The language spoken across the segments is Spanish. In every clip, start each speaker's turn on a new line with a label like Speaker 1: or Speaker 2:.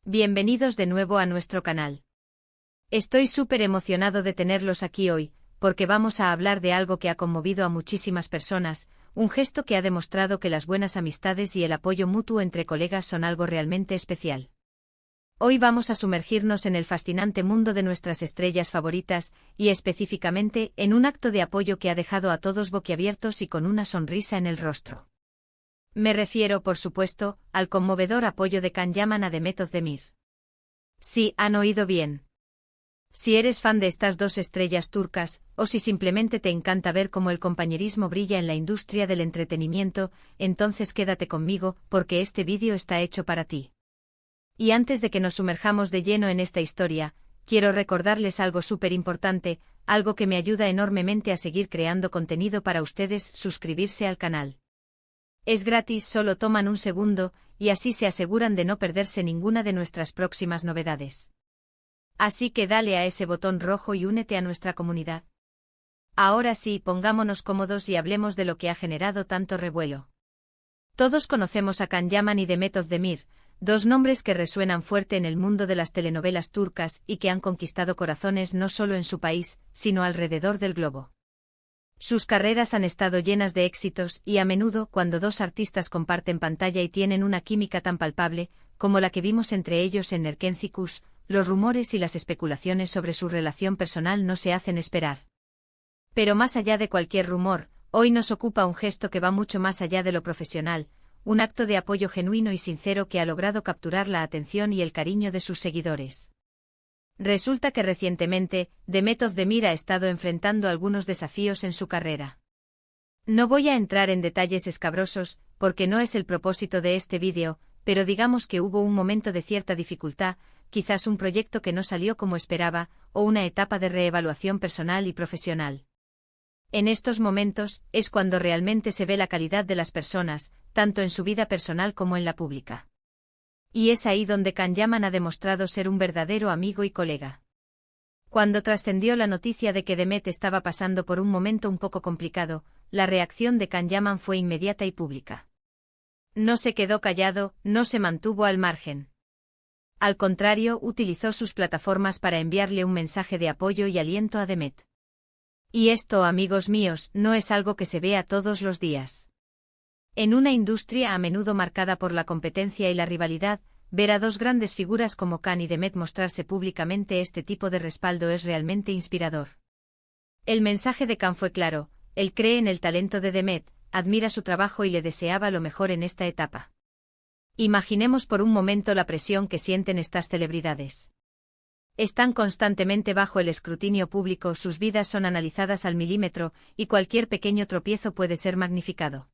Speaker 1: Bienvenidos de nuevo a nuestro canal. Estoy súper emocionado de tenerlos aquí hoy, porque vamos a hablar de algo que ha conmovido a muchísimas personas, un gesto que ha demostrado que las buenas amistades y el apoyo mutuo entre colegas son algo realmente especial. Hoy vamos a sumergirnos en el fascinante mundo de nuestras estrellas favoritas, y específicamente en un acto de apoyo que ha dejado a todos boquiabiertos y con una sonrisa en el rostro. Me refiero, por supuesto, al conmovedor apoyo de Can Yaman a Demet Özdemir. Sí, han oído bien. Si eres fan de estas dos estrellas turcas, o si simplemente te encanta ver cómo el compañerismo brilla en la industria del entretenimiento, entonces quédate conmigo, porque este vídeo está hecho para ti. Y antes de que nos sumerjamos de lleno en esta historia, quiero recordarles algo súper importante, algo que me ayuda enormemente a seguir creando contenido para ustedes: suscribirse al canal. Es gratis, solo toman un segundo, y así se aseguran de no perderse ninguna de nuestras próximas novedades. Así que dale a ese botón rojo y únete a nuestra comunidad. Ahora sí, pongámonos cómodos y hablemos de lo que ha generado tanto revuelo. Todos conocemos a Can Yaman y Demet Özdemir, dos nombres que resuenan fuerte en el mundo de las telenovelas turcas y que han conquistado corazones no solo en su país, sino alrededor del globo. Sus carreras han estado llenas de éxitos y a menudo, cuando dos artistas comparten pantalla y tienen una química tan palpable, como la que vimos entre ellos en Erkenci Kuş, los rumores y las especulaciones sobre su relación personal no se hacen esperar. Pero más allá de cualquier rumor, hoy nos ocupa un gesto que va mucho más allá de lo profesional, un acto de apoyo genuino y sincero que ha logrado capturar la atención y el cariño de sus seguidores. Resulta que recientemente, Demet Özdemir ha estado enfrentando algunos desafíos en su carrera. No voy a entrar en detalles escabrosos, porque no es el propósito de este vídeo, pero digamos que hubo un momento de cierta dificultad, quizás un proyecto que no salió como esperaba, o una etapa de reevaluación personal y profesional. En estos momentos, es cuando realmente se ve la calidad de las personas, tanto en su vida personal como en la pública. Y es ahí donde Can Yaman ha demostrado ser un verdadero amigo y colega. Cuando trascendió la noticia de que Demet estaba pasando por un momento un poco complicado, la reacción de Can Yaman fue inmediata y pública. No se quedó callado, no se mantuvo al margen. Al contrario, utilizó sus plataformas para enviarle un mensaje de apoyo y aliento a Demet. Y esto, amigos míos, no es algo que se vea todos los días. En una industria a menudo marcada por la competencia y la rivalidad, ver a dos grandes figuras como Can y Demet mostrarse públicamente este tipo de respaldo es realmente inspirador. El mensaje de Can fue claro: él cree en el talento de Demet, admira su trabajo y le deseaba lo mejor en esta etapa. Imaginemos por un momento la presión que sienten estas celebridades. Están constantemente bajo el escrutinio público, sus vidas son analizadas al milímetro, y cualquier pequeño tropiezo puede ser magnificado.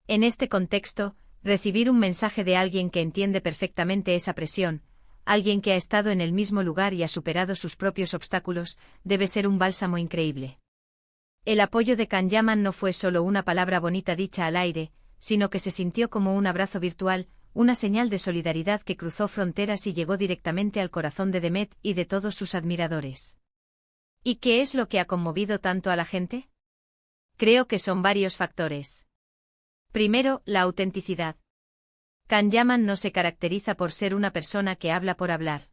Speaker 1: En este contexto, recibir un mensaje de alguien que entiende perfectamente esa presión, alguien que ha estado en el mismo lugar y ha superado sus propios obstáculos, debe ser un bálsamo increíble. El apoyo de Can Yaman no fue solo una palabra bonita dicha al aire, sino que se sintió como un abrazo virtual, una señal de solidaridad que cruzó fronteras y llegó directamente al corazón de Demet y de todos sus admiradores. ¿Y qué es lo que ha conmovido tanto a la gente? Creo que son varios factores. Primero, la autenticidad. Can Yaman no se caracteriza por ser una persona que habla por hablar.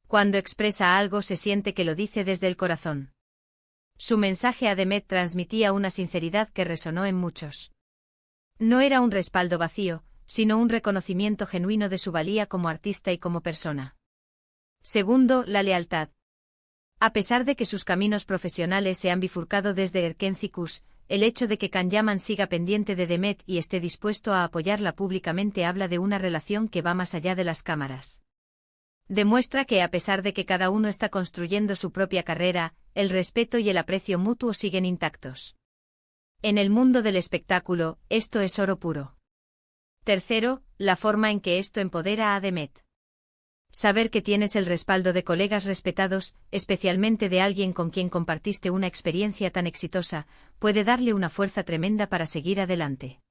Speaker 1: Cuando expresa algo se siente que lo dice desde el corazón. Su mensaje a Demet transmitía una sinceridad que resonó en muchos. No era un respaldo vacío, sino un reconocimiento genuino de su valía como artista y como persona. Segundo, la lealtad. A pesar de que sus caminos profesionales se han bifurcado desde Erkenci Kuş, el hecho de que Can Yaman siga pendiente de Demet y esté dispuesto a apoyarla públicamente habla de una relación que va más allá de las cámaras. Demuestra que a pesar de que cada uno está construyendo su propia carrera, el respeto y el aprecio mutuo siguen intactos. En el mundo del espectáculo, esto es oro puro. Tercero, la forma en que esto empodera a Demet. Saber que tienes el respaldo de colegas respetados, especialmente de alguien con quien compartiste una experiencia tan exitosa, puede darle una fuerza tremenda para seguir adelante.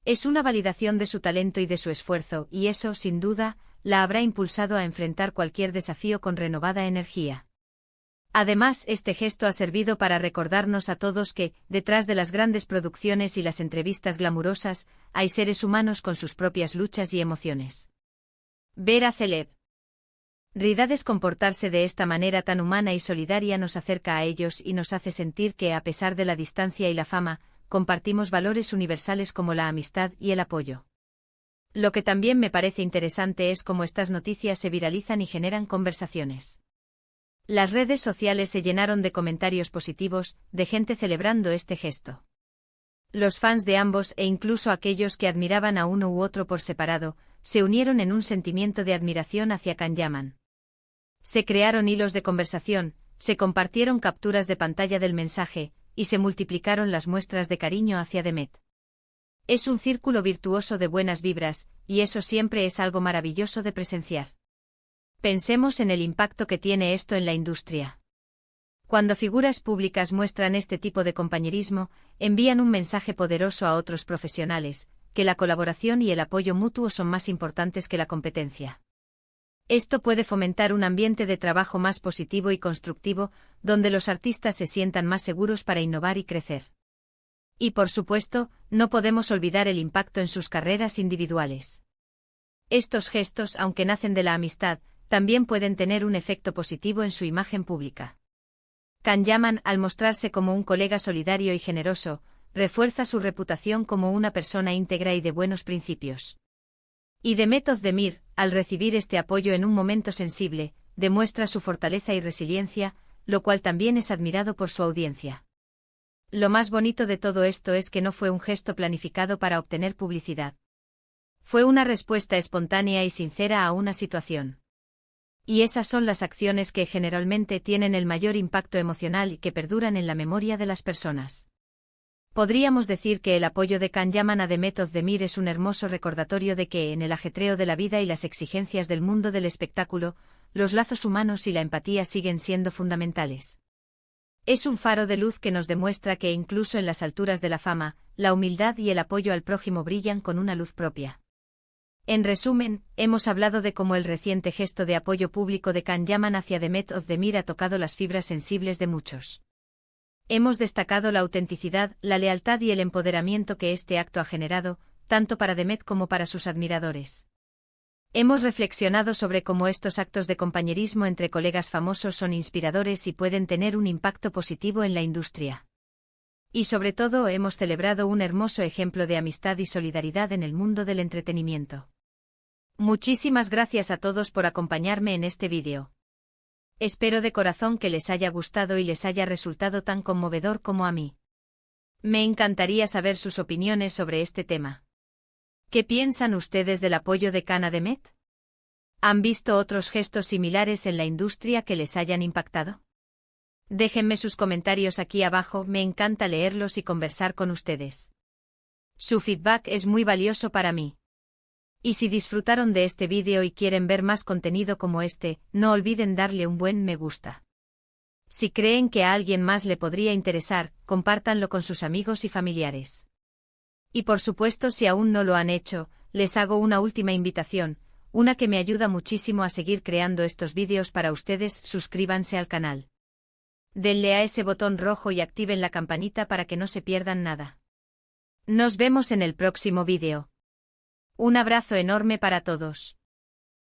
Speaker 1: Es una validación de su talento y de su esfuerzo, y eso, sin duda, la habrá impulsado a enfrentar cualquier desafío con renovada energía. Además, este gesto ha servido para recordarnos a todos que, detrás de las grandes producciones y las entrevistas glamurosas, hay seres humanos con sus propias luchas y emociones. Ver a Celeb. Ridades comportarse de esta manera tan humana y solidaria nos acerca a ellos y nos hace sentir que, a pesar de la distancia y la fama, compartimos valores universales como la amistad y el apoyo. Lo que también me parece interesante es cómo estas noticias se viralizan y generan conversaciones. Las redes sociales se llenaron de comentarios positivos, de gente celebrando este gesto. Los fans de ambos e incluso aquellos que admiraban a uno u otro por separado, se unieron en un sentimiento de admiración hacia Can Yaman. Se crearon hilos de conversación, se compartieron capturas de pantalla del mensaje, y se multiplicaron las muestras de cariño hacia Demet. Es un círculo virtuoso de buenas vibras, y eso siempre es algo maravilloso de presenciar. Pensemos en el impacto que tiene esto en la industria. Cuando figuras públicas muestran este tipo de compañerismo, envían un mensaje poderoso a otros profesionales, que la colaboración y el apoyo mutuo son más importantes que la competencia. Esto puede fomentar un ambiente de trabajo más positivo y constructivo, donde los artistas se sientan más seguros para innovar y crecer. Y por supuesto, no podemos olvidar el impacto en sus carreras individuales. Estos gestos, aunque nacen de la amistad, también pueden tener un efecto positivo en su imagen pública. Can Yaman, al mostrarse como un colega solidario y generoso, refuerza su reputación como una persona íntegra y de buenos principios. Y Demet Özdemir, al recibir este apoyo en un momento sensible, demuestra su fortaleza y resiliencia, lo cual también es admirado por su audiencia. Lo más bonito de todo esto es que no fue un gesto planificado para obtener publicidad. Fue una respuesta espontánea y sincera a una situación. Y esas son las acciones que generalmente tienen el mayor impacto emocional y que perduran en la memoria de las personas. Podríamos decir que el apoyo de Can Yaman a Demet Özdemir es un hermoso recordatorio de que, en el ajetreo de la vida y las exigencias del mundo del espectáculo, los lazos humanos y la empatía siguen siendo fundamentales. Es un faro de luz que nos demuestra que incluso en las alturas de la fama, la humildad y el apoyo al prójimo brillan con una luz propia. En resumen, hemos hablado de cómo el reciente gesto de apoyo público de Can Yaman hacia Demet Özdemir ha tocado las fibras sensibles de muchos. Hemos destacado la autenticidad, la lealtad y el empoderamiento que este acto ha generado, tanto para Demet como para sus admiradores. Hemos reflexionado sobre cómo estos actos de compañerismo entre colegas famosos son inspiradores y pueden tener un impacto positivo en la industria. Y sobre todo hemos celebrado un hermoso ejemplo de amistad y solidaridad en el mundo del entretenimiento. Muchísimas gracias a todos por acompañarme en este vídeo. Espero de corazón que les haya gustado y les haya resultado tan conmovedor como a mí. Me encantaría saber sus opiniones sobre este tema. ¿Qué piensan ustedes del apoyo de Can a Demet? ¿Han visto otros gestos similares en la industria que les hayan impactado? Déjenme sus comentarios aquí abajo, me encanta leerlos y conversar con ustedes. Su feedback es muy valioso para mí. Y si disfrutaron de este vídeo y quieren ver más contenido como este, no olviden darle un buen me gusta. Si creen que a alguien más le podría interesar, compártanlo con sus amigos y familiares. Y por supuesto, si aún no lo han hecho, les hago una última invitación, una que me ayuda muchísimo a seguir creando estos vídeos para ustedes: suscríbanse al canal. Denle a ese botón rojo y activen la campanita para que no se pierdan nada. Nos vemos en el próximo vídeo. Un abrazo enorme para todos.